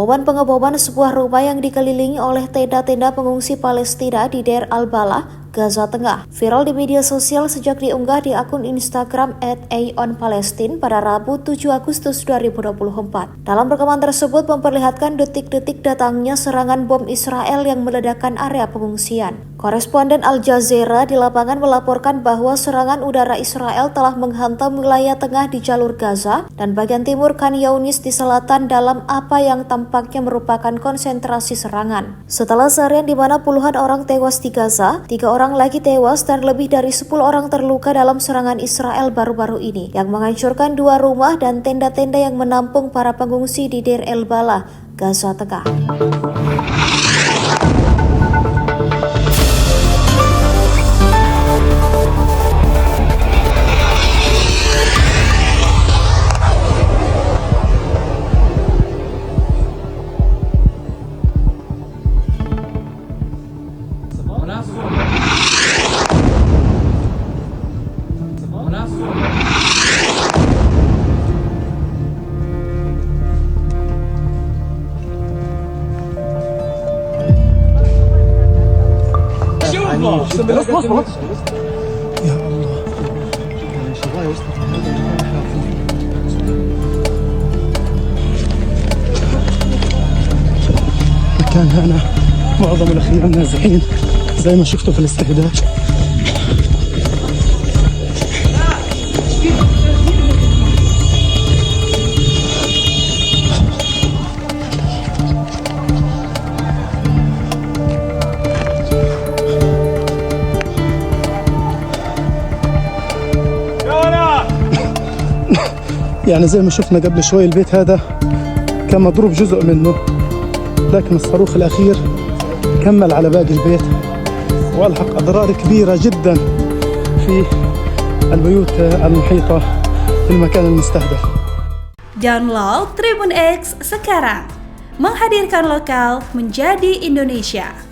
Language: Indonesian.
Pengeboman sebuah rumah yang dikelilingi oleh tenda-tenda pengungsi Palestina di Deir al-Balah, Gaza Tengah, viral di media sosial sejak diunggah di akun Instagram @aeonpalestine pada Rabu 7 Agustus 2024. Dalam rekaman tersebut memperlihatkan detik-detik datangnya serangan bom Israel yang meledakkan area pengungsian. Koresponden Al Jazeera di lapangan melaporkan bahwa serangan udara Israel telah menghantam wilayah tengah di jalur Gaza dan bagian timur Khan Younis di selatan dalam apa yang tampaknya merupakan konsentrasi serangan. Setelah seharian di mana puluhan orang tewas di Gaza, 3 orang lagi tewas dan lebih dari 10 orang terluka dalam serangan Israel baru-baru ini yang menghancurkan 2 rumah dan tenda-tenda yang menampung para pengungsi di Deir al-Balah, Gaza Tengah. يا الله مكان هنا معظم الأخيار نازحين زي ما شفتوا في الاستهداف. يعني زي ما شفنا قبل شوي البيت هذا كان مضروب جزء منه، لكن الصاروخ الأخير كمل على باقي البيت وألحق أضرار كبيرة جدا في البيوت المحيطة بالمكان المستهدف. Download Tribun X sekarang, menghadirkan lokal menjadi Indonesia.